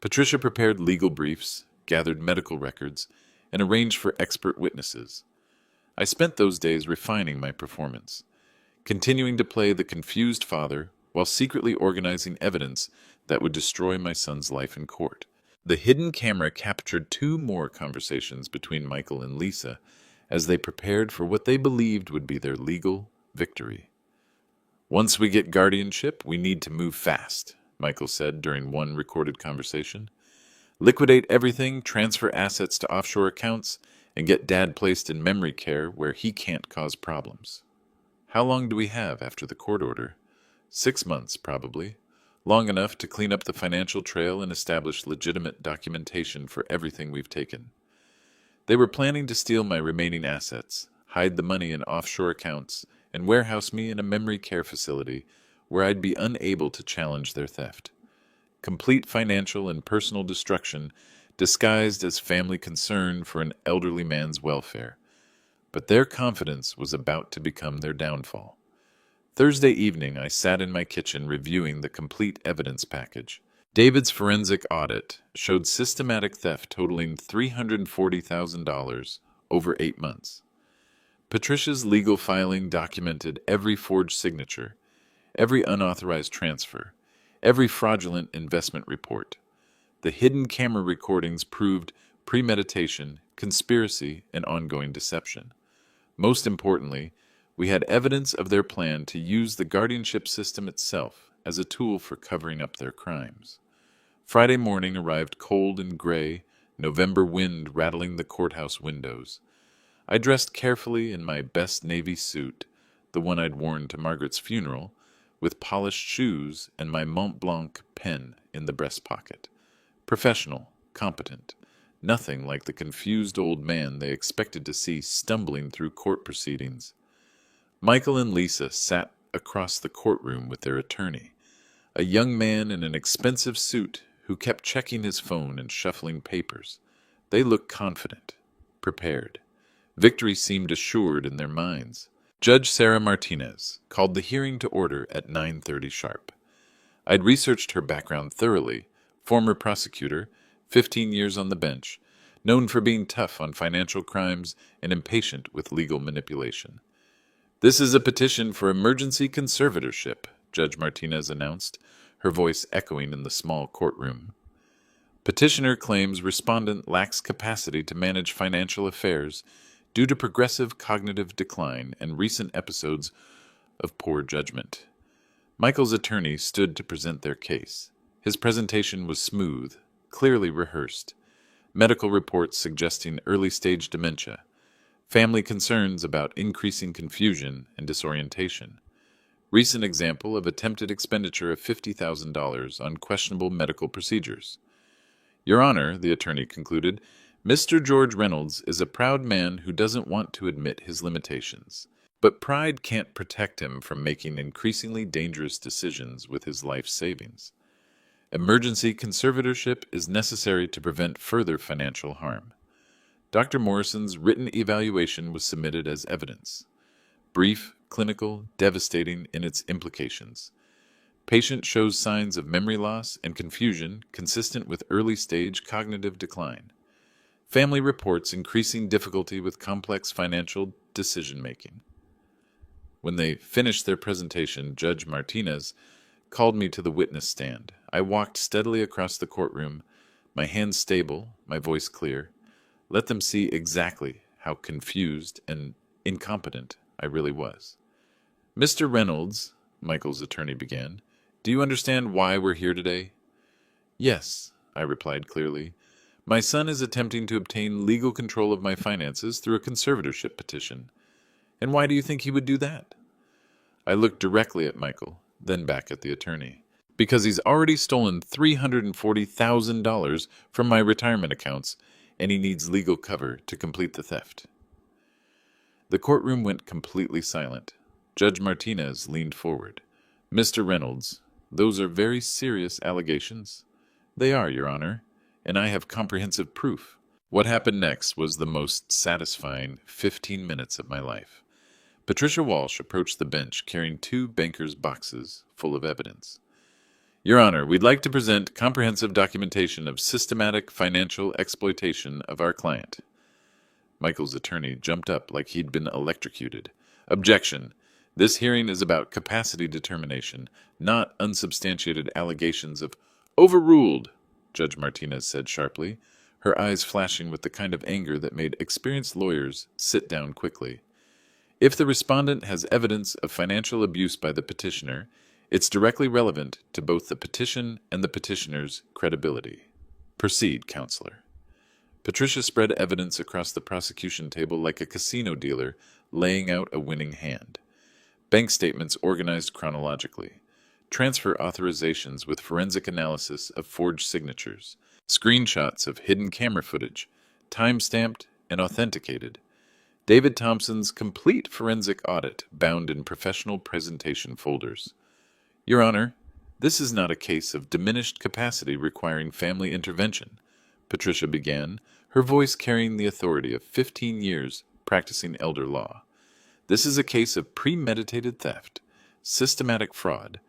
Speaker 1: Patricia prepared legal briefs, gathered medical records, and arranged for expert witnesses. I spent those days refining my performance, continuing to play the confused father while secretly organizing evidence that would destroy my son's life in court. The hidden camera captured 2 more conversations between Michael and Lisa as they prepared for what they believed would be their legal victory. "Once we get guardianship, we need to move fast," Michael said during one recorded conversation. "Liquidate everything, transfer assets to offshore accounts, and get Dad placed in memory care where he can't cause problems." "How long do we have after the court order?" 6 months, probably. Long enough to clean up the financial trail and establish legitimate documentation for everything we've taken. They were planning to steal my remaining assets, hide the money in offshore accounts, and warehouse me in a memory care facility where I'd be unable to challenge their theft. Complete financial and personal destruction disguised as family concern for an elderly man's welfare. But their confidence was about to become their downfall. Thursday evening, I sat in my kitchen reviewing the complete evidence package. David's forensic audit showed systematic theft totaling $340,000 over 8 months. Patricia's legal filing documented every forged signature, every unauthorized transfer, every fraudulent investment report. The hidden camera recordings proved premeditation, conspiracy, and ongoing deception. Most importantly, we had evidence of their plan to use the guardianship system itself as a tool for covering up their crimes. Friday morning arrived cold and gray, November wind rattling the courthouse windows. I dressed carefully in my best navy suit, the one I'd worn to Margaret's funeral, with polished shoes and my Mont Blanc pen in the breast pocket. Professional, competent, nothing like the confused old man they expected to see stumbling through court proceedings. Michael and Lisa sat across the courtroom with their attorney, a young man in an expensive suit who kept checking his phone and shuffling papers. They looked confident, prepared. Victory seemed assured in their minds. Judge Sarah Martinez called the hearing to order at 9:30 sharp. I'd researched her background thoroughly. Former prosecutor, 15 years on the bench, known for being tough on financial crimes and impatient with legal manipulation. "This is a petition for emergency conservatorship," Judge Martinez announced, her voice echoing in the small courtroom. Petitioner claims respondent lacks capacity to manage financial affairs due to progressive cognitive decline and recent episodes of poor judgment. Michael's attorney stood to present their case. His presentation was smooth, clearly rehearsed. Medical reports suggesting early-stage dementia. Family concerns about increasing confusion and disorientation. Recent example of attempted expenditure of $50,000 on questionable medical procedures. "Your Honor," the attorney concluded, "Mr. George Reynolds is a proud man who doesn't want to admit his limitations. But pride can't protect him from making increasingly dangerous decisions with his life savings. Emergency conservatorship is necessary to prevent further financial harm." Dr. Morrison's written evaluation was submitted as evidence. Brief, clinical, devastating in its implications. Patient shows signs of memory loss and confusion consistent with early-stage cognitive decline. Family reports increasing difficulty with complex financial decision-making. When they finished their presentation, Judge Martinez called me to the witness stand. I walked steadily across the courtroom, my hands stable, my voice clear. Let them see exactly how confused and incompetent I really was. "Mr. Reynolds," Michael's attorney began, "do you understand why we're here today?" "Yes," I replied clearly. "My son is attempting to obtain legal control of my finances through a conservatorship petition. And why do you think he would do that?" I looked directly at Michael, then back at the attorney. "Because he's already stolen $340,000 from my retirement accounts, and he needs legal cover to complete the theft." The courtroom went completely silent. Judge Martinez leaned forward. "Mr. Reynolds, those are very serious allegations." "They are, Your Honor, and I have comprehensive proof." What happened next was the most satisfying 15 minutes of my life. Patricia Walsh approached the bench carrying 2 banker's boxes full of evidence. "Your Honor, we'd like to present comprehensive documentation of systematic financial exploitation of our client." Michael's attorney jumped up like he'd been electrocuted. "Objection. This hearing is about capacity determination, not unsubstantiated allegations of—" "Overruled," Judge Martinez said sharply, her eyes flashing with the kind of anger that made experienced lawyers sit down quickly. "If the respondent has evidence of financial abuse by the petitioner, it's directly relevant to both the petition and the petitioner's credibility. Proceed, counselor." Patricia spread evidence across the prosecution table like a casino dealer laying out a winning hand. Bank statements organized chronologically. Transfer authorizations with forensic analysis of forged signatures. Screenshots of hidden camera footage, time-stamped and authenticated. David Thompson's complete forensic audit bound in professional presentation folders. Your Honor, this is not a case of diminished capacity requiring family intervention, Patricia began, her voice carrying the authority of 15 years practicing elder law. This is a case of premeditated theft, systematic fraud,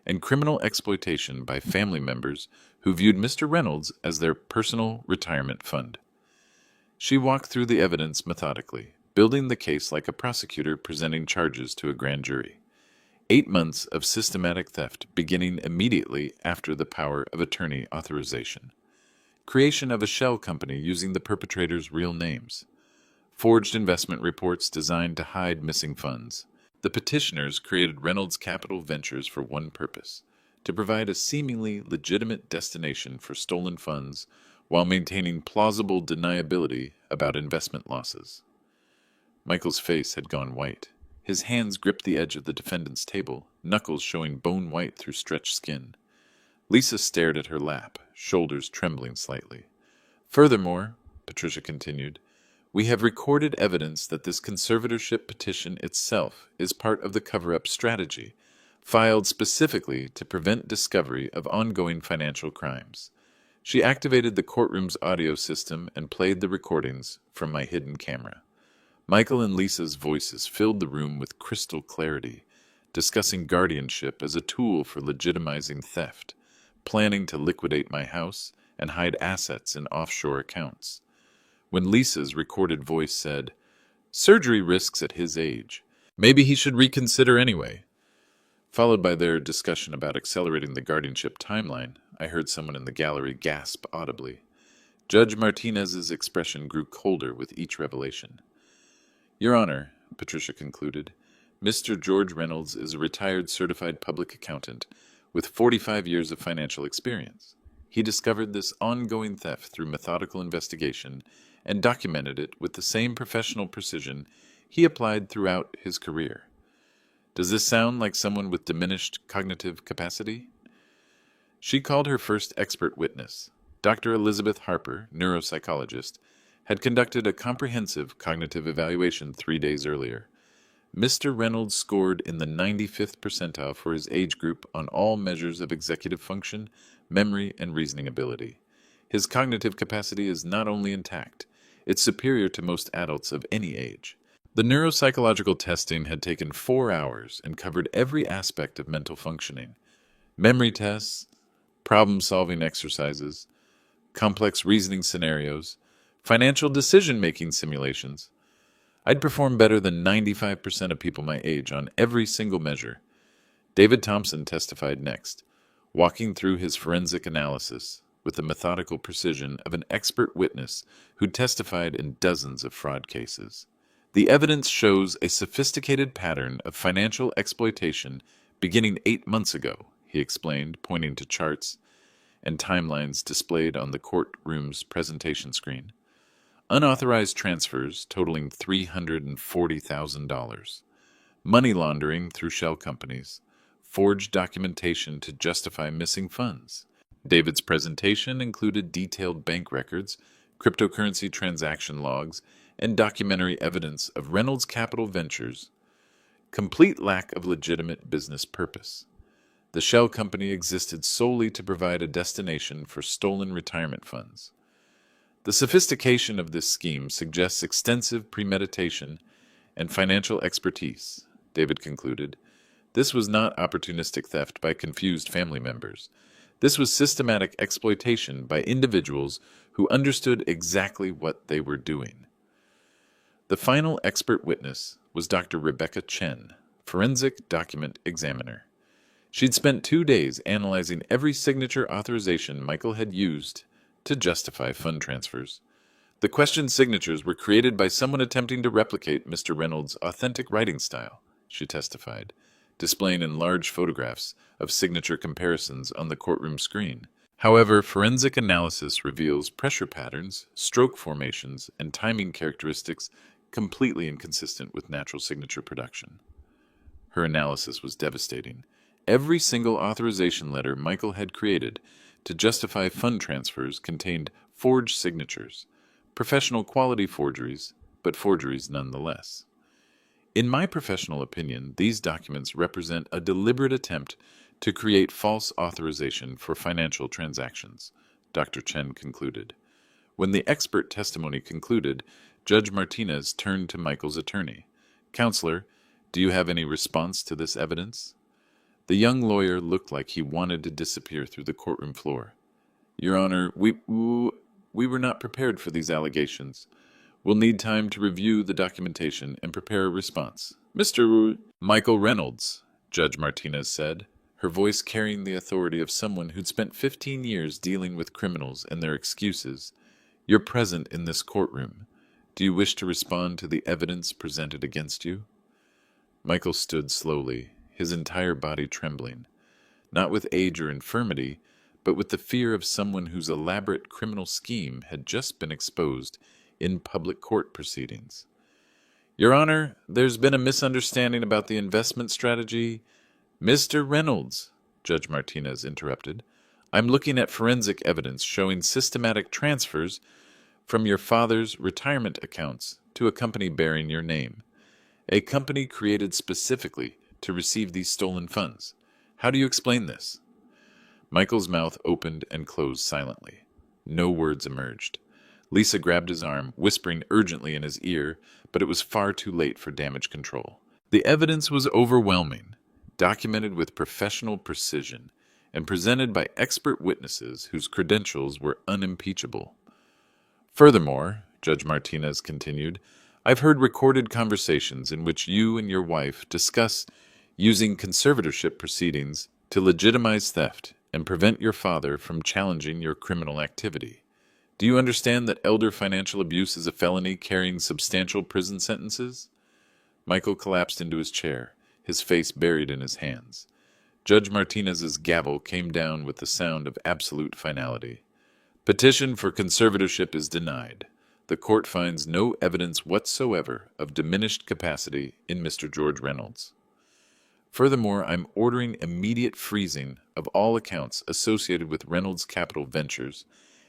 Speaker 1: and criminal exploitation by family members who viewed Mr. Reynolds as their personal retirement fund. She walked through the evidence methodically, building the case like a prosecutor presenting charges to a grand jury. 8 months of systematic theft beginning immediately after the power of attorney authorization. Creation of a shell company using the perpetrators' real names. Forged investment reports designed to hide missing funds. The petitioners created Reynolds Capital Ventures for one purpose: to provide a seemingly legitimate destination for stolen funds while maintaining plausible deniability about investment losses. Michael's face had gone white. His hands gripped the edge of the defendant's table, knuckles showing bone white through stretched skin. Lisa stared at her lap, shoulders trembling slightly. Furthermore, Patricia continued, we have recorded evidence that this conservatorship petition itself is part of the cover-up strategy, filed specifically to prevent discovery of ongoing financial crimes. She activated the courtroom's audio system and played the recordings from my hidden camera. Michael and Lisa's voices filled the room with crystal clarity, discussing guardianship as a tool for legitimizing theft, planning to liquidate my house and hide assets in offshore accounts. When Lisa's recorded voice said, "Surgery risks at his age. Maybe he should reconsider anyway," followed by their discussion about accelerating the guardianship timeline, I heard someone in the gallery gasp audibly. Judge Martinez's expression grew colder with each revelation. Your Honor, Patricia concluded, Mr. George Reynolds is a retired certified public accountant with 45 years of financial experience. He discovered this ongoing theft through methodical investigation and documented it with the same professional precision he applied throughout his career. Does this sound like someone with diminished cognitive capacity? She called her first expert witness. Dr. Elizabeth Harper, neuropsychologist, had conducted a comprehensive cognitive evaluation 3 days earlier. Mr. Reynolds scored in the 95th percentile for his age group on all measures of executive function, memory, and reasoning ability. His cognitive capacity is not only intact, it's superior to most adults of any age. The neuropsychological testing had taken 4 hours and covered every aspect of mental functioning. Memory tests, problem-solving exercises, complex reasoning scenarios, financial decision-making simulations. I'd perform better than 95% of people my age on every single measure. David Thompson testified next, walking through his forensic analysis with the methodical precision of an expert witness who testified in dozens of fraud cases. The evidence shows a sophisticated pattern of financial exploitation beginning 8 months ago, he explained, pointing to charts and timelines displayed on the courtroom's presentation screen. Unauthorized transfers totaling $340,000. Money laundering through shell companies. Forged documentation to justify missing funds. David's presentation included detailed bank records, cryptocurrency transaction logs, and documentary evidence of Reynolds Capital Ventures. Complete lack of legitimate business purpose. The shell company existed solely to provide a destination for stolen retirement funds. The sophistication of this scheme suggests extensive premeditation and financial expertise, David concluded. This was not opportunistic theft by confused family members. This was systematic exploitation by individuals who understood exactly what they were doing. The final expert witness was Dr. Rebecca Chen, forensic document examiner. She'd spent 2 days analyzing every signature authorization Michael had used to justify fund transfers. The questioned signatures were created by someone attempting to replicate Mr. Reynolds' authentic writing style, she testified, displaying in large photographs of signature comparisons on the courtroom screen. However, forensic analysis reveals pressure patterns, stroke formations, and timing characteristics completely inconsistent with natural signature production. Her analysis was devastating. Every single authorization letter Michael had created to justify fund transfers contained forged signatures, professional quality forgeries, but forgeries nonetheless. In my professional opinion, these documents represent a deliberate attempt to create false authorization for financial transactions, Dr. Chen concluded. When the expert testimony concluded, Judge Martinez turned to Michael's attorney. Counselor, do you have any response to this evidence? The young lawyer looked like he wanted to disappear through the courtroom floor. Your Honor, we were not prepared for these allegations. We'll need time to review the documentation and prepare a response. Mr. Michael Reynolds, Judge Martinez said, her voice carrying the authority of someone who'd spent 15 years dealing with criminals and their excuses. You're present in this courtroom. Do you wish to respond to the evidence presented against you? Michael stood slowly, his entire body trembling, not with age or infirmity, but with the fear of someone whose elaborate criminal scheme had just been exposed in public court proceedings. Your Honor, there's been a misunderstanding about the investment strategy. Mr. Reynolds, Judge Martinez interrupted, I'm looking at forensic evidence showing systematic transfers from your father's retirement accounts to a company bearing your name, a company created specifically to receive these stolen funds. How do you explain this? Michael's mouth opened and closed silently. No words emerged. Lisa grabbed his arm, whispering urgently in his ear, but it was far too late for damage control. The evidence was overwhelming, documented with professional precision, and presented by expert witnesses whose credentials were unimpeachable. Furthermore, Judge Martinez continued, I've heard recorded conversations in which you and your wife discuss using conservatorship proceedings to legitimize theft and prevent your father from challenging your criminal activity. Do you understand that elder financial abuse is a felony carrying substantial prison sentences? Michael collapsed into his chair, his face buried in his hands. Judge Martinez's gavel came down with the sound of absolute finality. Petition for conservatorship is denied. The court finds no evidence whatsoever of diminished capacity in Mr. George Reynolds. Furthermore, I'm ordering immediate freezing of all accounts associated with Reynolds Capital Ventures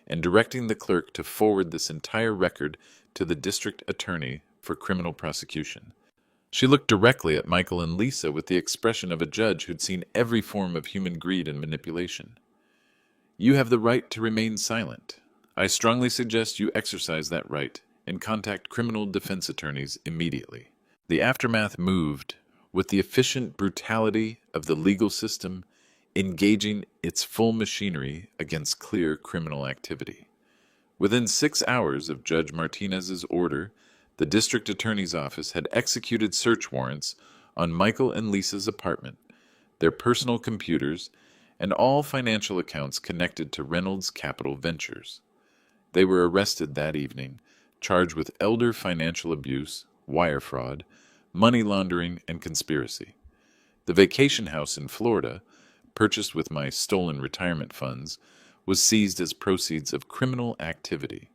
Speaker 1: and directing the clerk to forward this entire record to the district attorney for criminal prosecution. She looked directly at Michael and Lisa with the expression of a judge who'd seen every form of human greed and manipulation. You have the right to remain silent. I strongly suggest you exercise that right and contact criminal defense attorneys immediately. The aftermath moved with the efficient brutality of the legal system engaging its full machinery against clear criminal activity. Within 6 hours of Judge Martinez's order, the district attorney's office had executed search warrants on Michael and Lisa's apartment, their personal computers, and all financial accounts connected to Reynolds Capital Ventures. They were arrested that evening, charged with elder financial abuse, wire fraud, money laundering, and conspiracy. The vacation house in Florida, purchased with my stolen retirement funds, was seized as proceeds of criminal activity.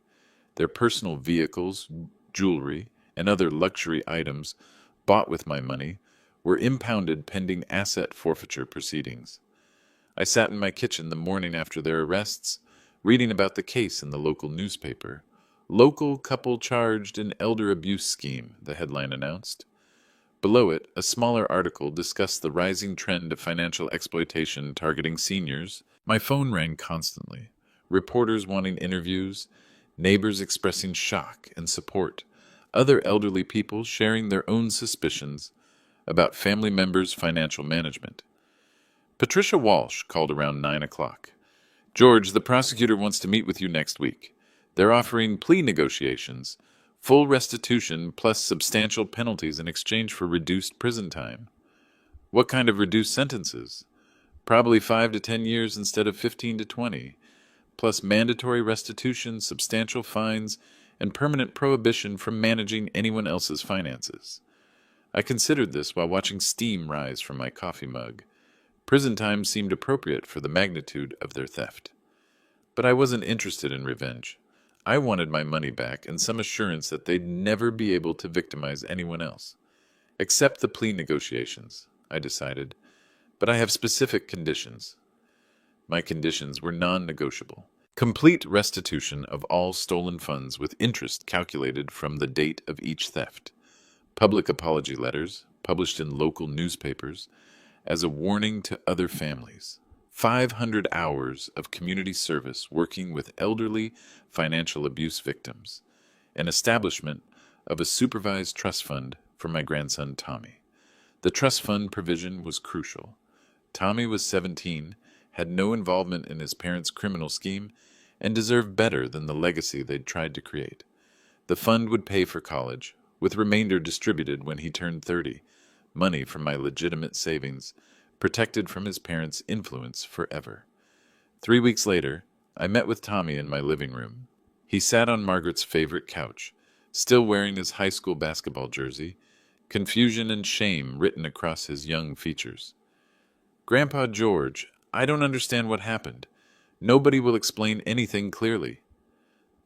Speaker 1: Their personal vehicles, jewelry, and other luxury items bought with my money were impounded pending asset forfeiture proceedings. I sat in my kitchen the morning after their arrests, reading about the case in the local newspaper. Local couple charged in elder abuse scheme, the headline announced. Below it, a smaller article discussed the rising trend of financial exploitation targeting seniors. My phone rang constantly, reporters wanting interviews, neighbors expressing shock and support, other elderly people sharing their own suspicions about family members' financial management. Patricia Walsh called around 9 o'clock. George, the prosecutor wants to meet with you next week. They're offering plea negotiations, full restitution plus substantial penalties in exchange for reduced prison time. What kind of reduced sentences? Probably 5 to 10 years instead of 15 to 20, plus mandatory restitution, substantial fines, and permanent prohibition from managing anyone else's finances. I considered this while watching steam rise from my coffee mug. Prison time seemed appropriate for the magnitude of their theft. But I wasn't interested in revenge. I wanted my money back and some assurance that they'd never be able to victimize anyone else. Accept the plea negotiations, I decided, but I have specific conditions. My conditions were non-negotiable. Complete restitution of all stolen funds with interest calculated from the date of each theft. Public apology letters published in local newspapers as a warning to other families. 500 hours of community service working with elderly financial abuse victims. An establishment of a supervised trust fund for my grandson Tommy. The trust fund provision was crucial. Tommy was 17, had no involvement in his parents' criminal scheme, and deserved better than the legacy they'd tried to create. The fund would pay for college, with remainder distributed when he turned 30, money from my legitimate savings, protected from his parents' influence forever. 3 weeks later, I met with Tommy in my living room. He sat on Margaret's favorite couch, still wearing his high school basketball jersey, confusion and shame written across his young features. "Grandpa George, I don't understand what happened. Nobody will explain anything clearly."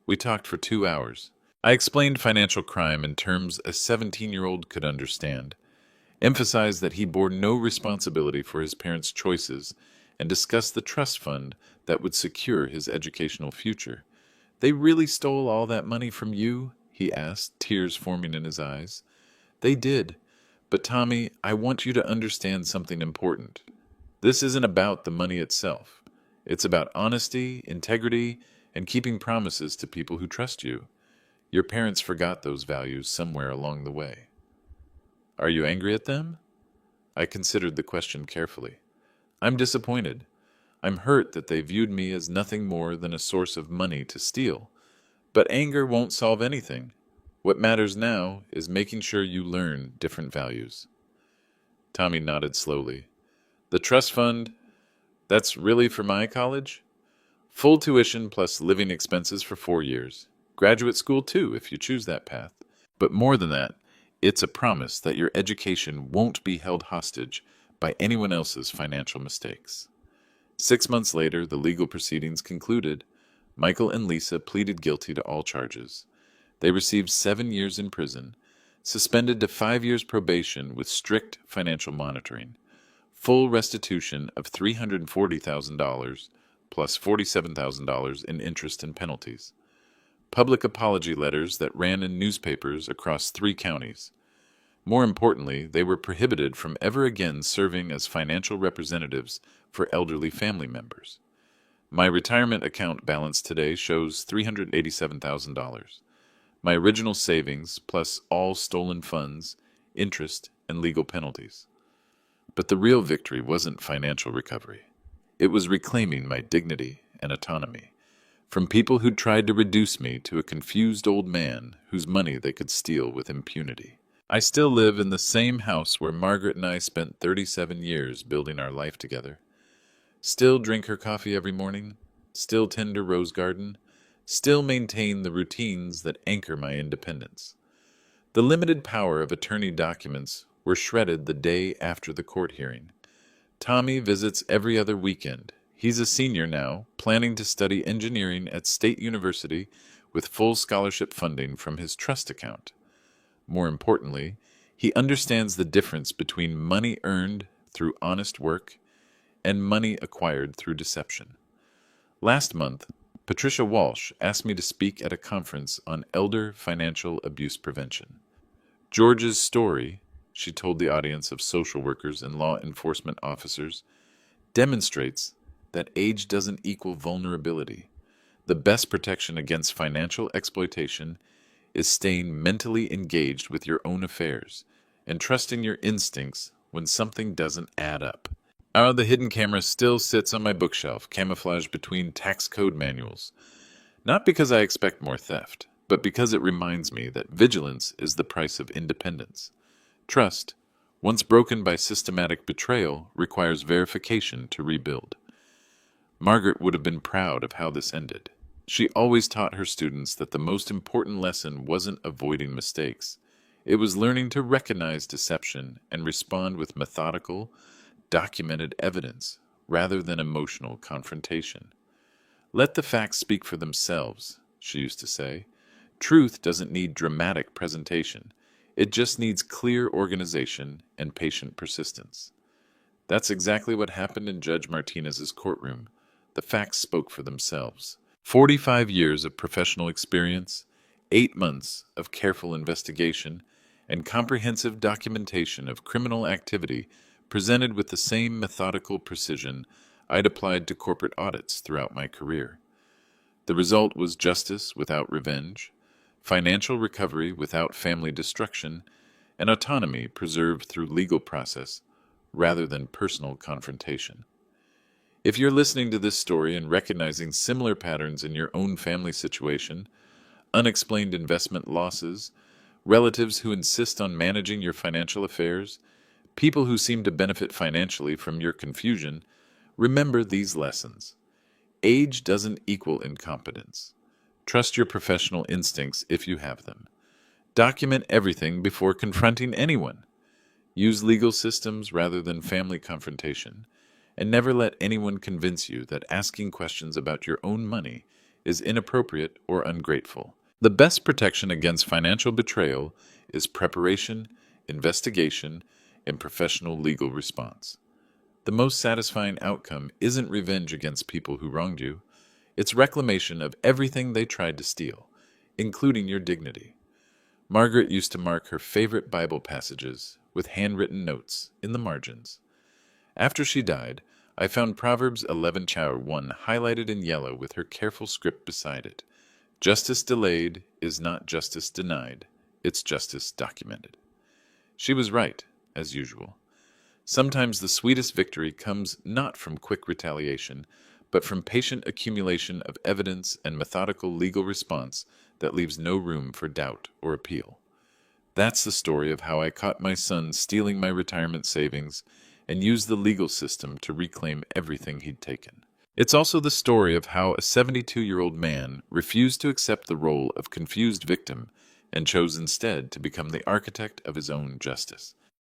Speaker 1: We talked for 2 hours. I explained financial crime in terms a 17-year-old could understand, emphasized that he bore no responsibility for his parents' choices, and discussed the trust fund that would secure his educational future. "They really stole all that money from you?" he asked, tears forming in his eyes. "They did. But Tommy, I want you to understand something important. This isn't about the money itself. It's about honesty, integrity, and keeping promises to people who trust you. Your parents forgot those values somewhere along the way." "Are you angry at them?" I considered the question carefully. "I'm disappointed. I'm hurt that they viewed me as nothing more than a source of money to steal. But anger won't solve anything. What matters now is making sure you learn different values." Tommy nodded slowly. "The trust fund, that's really for my college? Full tuition plus living expenses for 4 years. Graduate school too, if you choose that path. But more than that, it's a promise that your education won't be held hostage by anyone else's financial mistakes." 6 months later, the legal proceedings concluded. Michael and Lisa pleaded guilty to all charges. They received 7 years in prison, suspended to 5 years probation with strict financial monitoring, full restitution of $340,000 plus $47,000 in interest and penalties, public apology letters that ran in newspapers across 3 counties. More importantly, they were prohibited from ever again serving as financial representatives for elderly family members. My retirement account balance today shows $387,000. My original savings plus all stolen funds, interest, and legal penalties. But the real victory wasn't financial recovery. It was reclaiming my dignity and autonomy from people who tried to reduce me to a confused old man whose money they could steal with impunity. I still live in the same house where Margaret and I spent 37 years building our life together. Still drink her coffee every morning, still tend her rose garden, still maintain the routines that anchor my independence. The limited power of attorney documents were shredded the day after the court hearing. Tommy visits every other weekend. He's a senior now, planning to study engineering at State University with full scholarship funding from his trust account. More importantly, he understands the difference between money earned through honest work and money acquired through deception. Last month, Patricia Walsh asked me to speak at a conference on elder financial abuse prevention. George's story, she told the audience of social workers and law enforcement officers, demonstrates that age doesn't equal vulnerability. The best protection against financial exploitation is staying mentally engaged with your own affairs and trusting your instincts when something doesn't add up. The hidden camera still sits on my bookshelf, camouflaged between tax code manuals. Not because I expect more theft, but because it reminds me that vigilance is the price of independence. Trust, once broken by systematic betrayal, requires verification to rebuild. Margaret would have been proud of how this ended. She always taught her students that the most important lesson wasn't avoiding mistakes. It was learning to recognize deception and respond with methodical, documented evidence rather than emotional confrontation. "Let the facts speak for themselves," she used to say. "Truth doesn't need dramatic presentation. It just needs clear organization and patient persistence." That's exactly what happened in Judge Martinez's courtroom. The facts spoke for themselves. 45 years of professional experience, 8 months of careful investigation, and comprehensive documentation of criminal activity presented with the same methodical precision I'd applied to corporate audits throughout my career. The result was justice without revenge, financial recovery without family destruction, and autonomy preserved through legal process rather than personal confrontation. If you're listening to this story and recognizing similar patterns in your own family situation, unexplained investment losses, relatives who insist on managing your financial affairs, people who seem to benefit financially from your confusion, remember these lessons. Age doesn't equal incompetence. Trust your professional instincts if you have them. Document everything before confronting anyone. Use legal systems rather than family confrontation. And never let anyone convince you that asking questions about your own money is inappropriate or ungrateful. The best protection against financial betrayal is preparation, investigation, and professional legal response. The most satisfying outcome isn't revenge against people who wronged you. It's reclamation of everything they tried to steal, including your dignity. Margaret used to mark her favorite Bible passages with handwritten notes in the margins. After she died, I found Proverbs 11:1 highlighted in yellow with her careful script beside it. Justice delayed is not justice denied, it's justice documented. She was right, as usual. Sometimes the sweetest victory comes not from quick retaliation, but from patient accumulation of evidence and methodical legal response that leaves no room for doubt or appeal. That's the story of how I caught my son stealing my retirement savings and used the legal system to reclaim everything he'd taken. It's also the story of how a 72-year-old man refused to accept the role of confused victim and chose instead to become the architect of his own justice.